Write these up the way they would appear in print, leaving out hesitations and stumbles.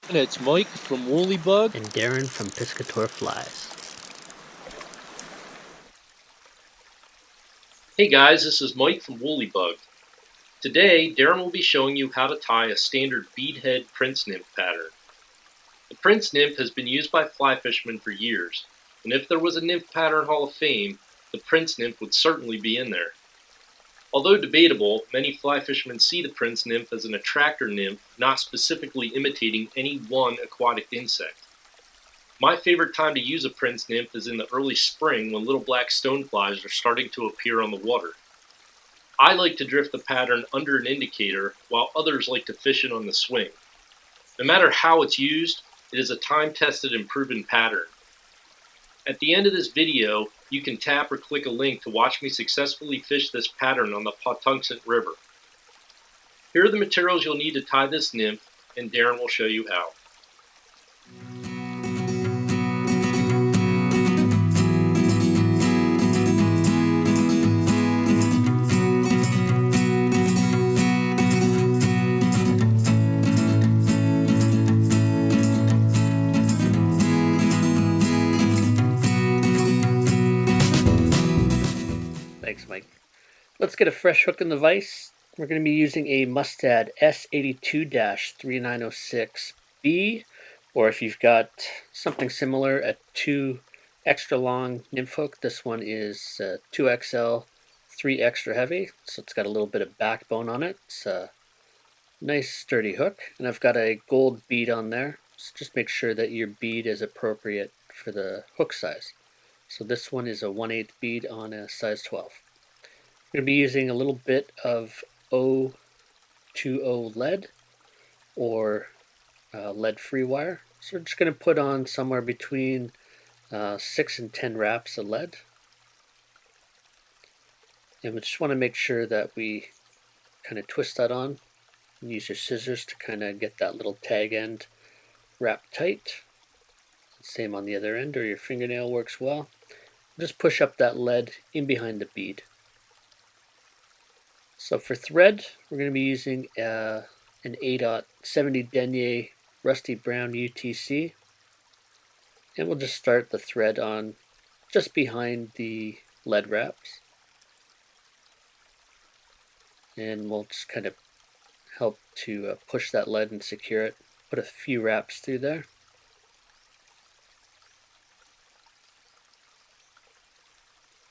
And it's Mike from Woolly Bug. And Darren from Piscator Flies. Hey guys, this is Mike from Woolly Bug. Today, Darren will be showing you how to tie a standard Beadhead Prince Nymph pattern. The Prince Nymph has been used by fly fishermen for years, and if there was a Nymph Pattern Hall of Fame, the Prince Nymph would certainly be in there. Although debatable, many fly fishermen see the Prince Nymph as an attractor nymph, not specifically imitating any one aquatic insect. My favorite time to use a Prince Nymph is in the early spring when little black stoneflies are starting to appear on the water. I like to drift the pattern under an indicator, while others like to fish it on the swing. No matter how it's used, it is a time-tested and proven pattern. At the end of this video, you can tap or click a link to watch me successfully fish this pattern on the Patuxent River. Here are the materials you'll need to tie this nymph, and Darren will show you how. Thanks, Mike. Let's get a fresh hook in the vise. We're going to be using a Mustad S82-3906B, or if you've got something similar, a 2 extra long nymph hook. This one is 2XL, 3 extra heavy, so it's got a little bit of backbone on it. It's a nice sturdy hook, and I've got a gold bead on there, so just make sure that your bead is appropriate for the hook size. So this one is a 1/8 bead on a size 12. I'm going to be using a little bit of 020 lead or lead-free wire. So we're just going to put on somewhere between 6 and 10 wraps of lead. And we just want to make sure that we kind of twist that on and use your scissors to kind of get that little tag end wrapped tight. Same on the other end, or your fingernail works well. Just push up that lead in behind the bead. So for thread, we're going to be using an A.70 denier rusty brown UTC. And we'll just start the thread on just behind the lead wraps. And we'll just kind of help to push that lead and secure it. Put a few wraps through there.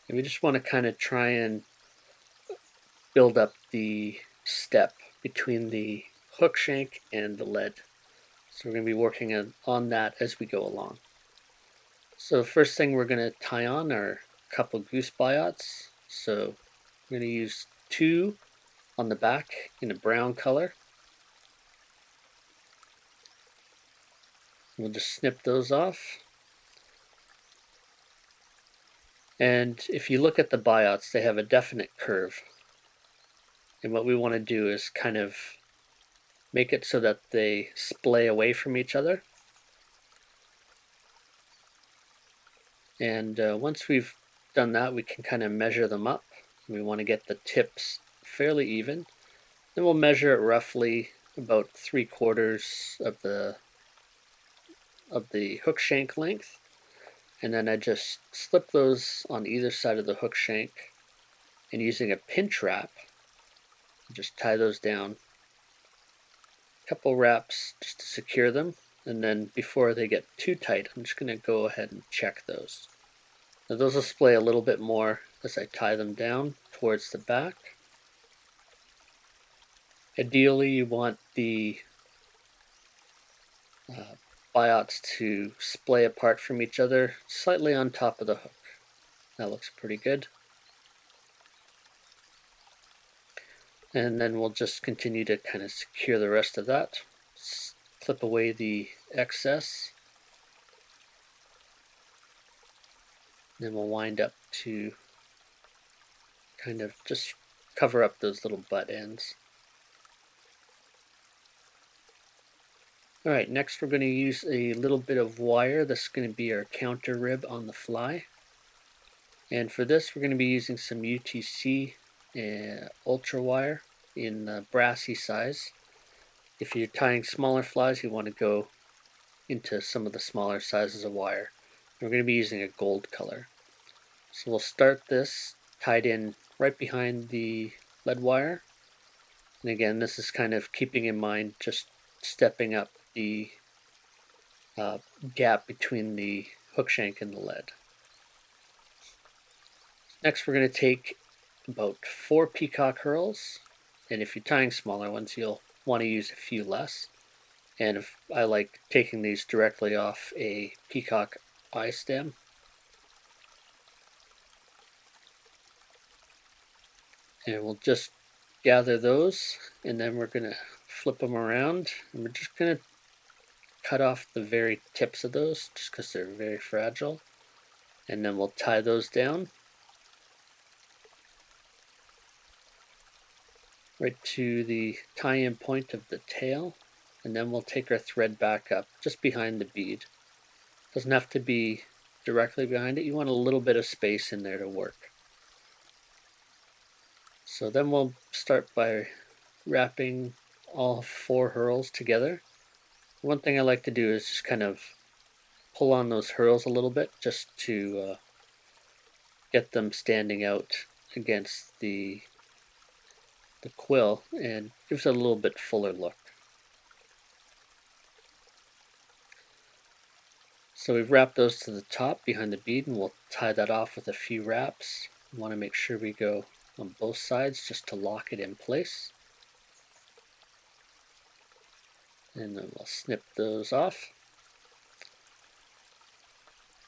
And we just want to kind of try and build up the step between the hook shank and the lead. So we're going to be working on that as we go along. So the first thing we're going to tie on are a couple goose biots. So we're going to use 2 on the back in a brown color. We'll just snip those off. And if you look at the biots, they have a definite curve. And what we want to do is kind of make it so that they splay away from each other. And once we've done that, we can kind of measure them up. We want to get the tips fairly even. Then we'll measure it roughly about 3/4 of the hook shank length. And then I just slip those on either side of the hook shank, and using a pinch wrap, just tie those down. A couple wraps just to secure them, and then before they get too tight, I'm just going to go ahead and check those. Now those will splay a little bit more as I tie them down towards the back. Ideally, you want the biots to splay apart from each other slightly on top of the hook. That looks pretty good. And then we'll just continue to kind of secure the rest of that. Clip away the excess. Then we'll wind up to kind of just cover up those little butt ends. Alright, next we're going to use a little bit of wire. This is going to be our counter rib on the fly. And for this we're going to be using some UTC ultra wire in brassy size. If you're tying smaller flies, you want to go into some of the smaller sizes of wire. We're going to be using a gold color. So we'll start this tied in right behind the lead wire. And again, this is kind of keeping in mind just stepping up the gap between the hook shank and the lead. Next, we're going to take about 4 Peacock Curls, and if you're tying smaller ones, you'll want to use a few less. And if I like taking these directly off a peacock eye stem. And we'll just gather those, and then we're going to flip them around, and we're just going to cut off the very tips of those just because they're very fragile. And then we'll tie those down right to the tie-in point of the tail, and then we'll take our thread back up just behind the bead. Doesn't have to be directly behind it. You want a little bit of space in there to work. So then we'll start by wrapping all 4 hurls together. One thing I like to do is just kind of pull on those hurls a little bit just to get them standing out against the quill, and gives it a little bit fuller look. So we've wrapped those to the top behind the bead, and we'll tie that off with a few wraps. We want to make sure we go on both sides just to lock it in place. And then we'll snip those off.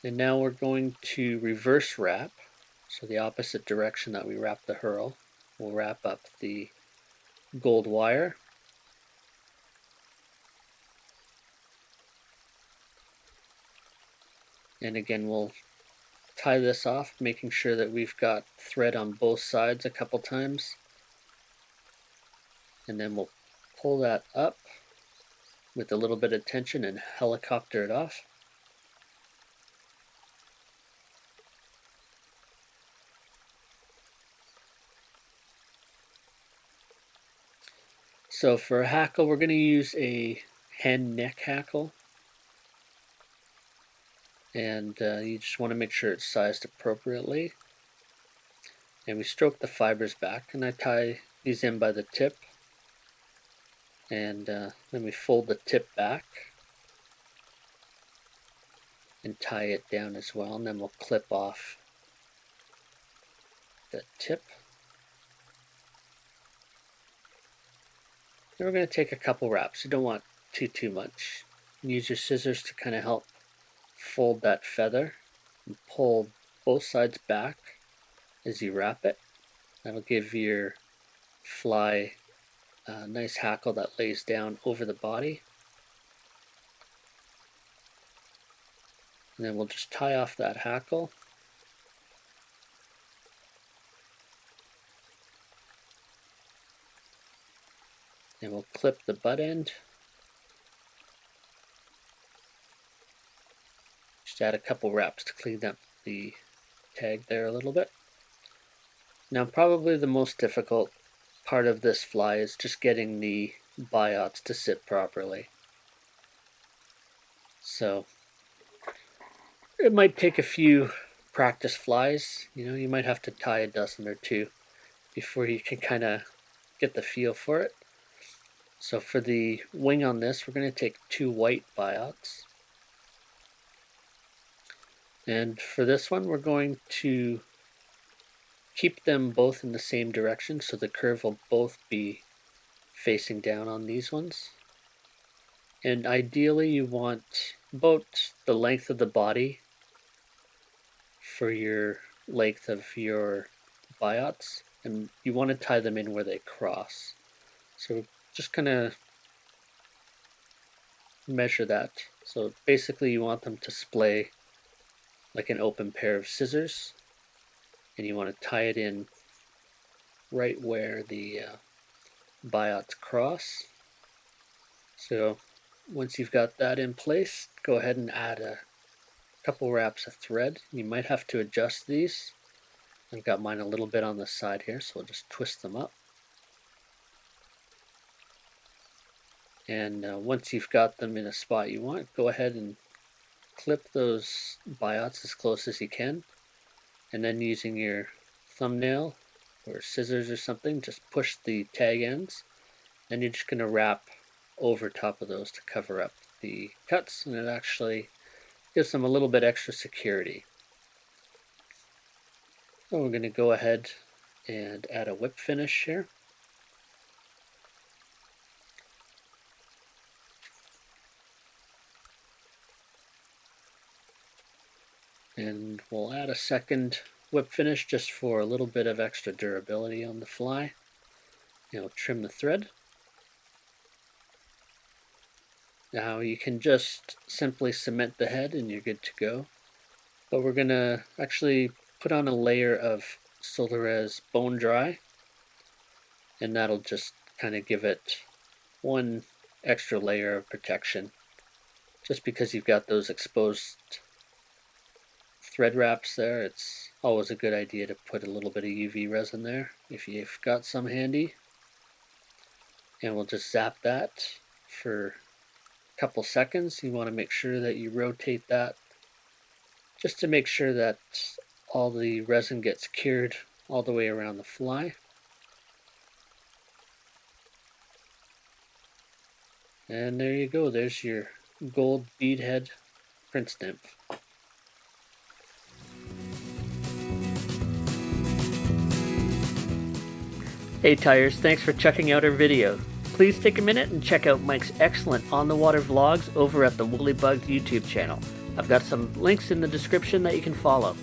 And now we're going to reverse wrap, so the opposite direction that we wrap the hurl. We'll wrap up the gold wire. And again, we'll tie this off, making sure that we've got thread on both sides a couple times. And then we'll pull that up with a little bit of tension and helicopter it off. So for a hackle, we're going to use a hen neck hackle. And you just want to make sure it's sized appropriately. And we stroke the fibers back, and I tie these in by the tip. And then we fold the tip back and tie it down as well, and then we'll clip off the tip. Then we're going to take a couple wraps. You don't want too much. Use your scissors to kind of help fold that feather and pull both sides back as you wrap it. That'll give your fly a nice hackle that lays down over the body. And then we'll just tie off that hackle. And we'll clip the butt end. Just add a couple wraps to clean up the tag there a little bit. Now probably the most difficult part of this fly is just getting the biots to sit properly. So it might take a few practice flies. You might have to tie a dozen or two before you can kind of get the feel for it. So for the wing on this, we're going to take 2 white biots. And for this one, we're going to keep them both in the same direction, so the curve will both be facing down on these ones. And ideally you want about the length of the body for your length of your biots, and you want to tie them in where they cross. So just kind of measure that. So basically you want them to splay like an open pair of scissors, and you want to tie it in right where the biots cross. So once you've got that in place, go ahead and add a couple wraps of thread. You might have to adjust these. I've got mine a little bit on the side here, so I'll just twist them up. And once you've got them in a spot you want, go ahead and clip those biots as close as you can. And then using your thumbnail or scissors or something, just push the tag ends. And you're just going to wrap over top of those to cover up the cuts, and it actually gives them a little bit extra security. So we're going to go ahead and add a whip finish here. And we'll add a second whip finish just for a little bit of extra durability on the fly. Now trim the thread. Now you can just simply cement the head and you're good to go. But we're going to actually put on a layer of Solarez Bone Dry, and that'll just kind of give it one extra layer of protection. Just because you've got those exposed thread wraps there, it's always a good idea to put a little bit of UV resin there if you've got some handy. And we'll just zap that for a couple seconds. You want to make sure that you rotate that just to make sure that all the resin gets cured all the way around the fly. And there you go, there's your gold Beadhead Prince Nymph. Hey Tires, thanks for checking out our video. Please take a minute and check out Mike's excellent on-the-water vlogs over at the Woolly Bug YouTube channel. I've got some links in the description that you can follow.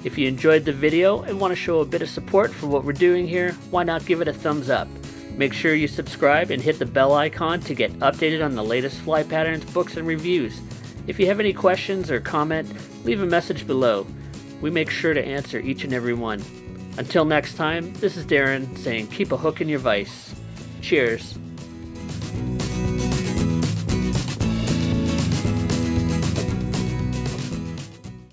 If you enjoyed the video and want to show a bit of support for what we're doing here, why not give it a thumbs up? Make sure you subscribe and hit the bell icon to get updated on the latest fly patterns, books, and reviews. If you have any questions or comment, leave a message below. We make sure to answer each and every one. Until next time, this is Darren saying keep a hook in your vise. Cheers.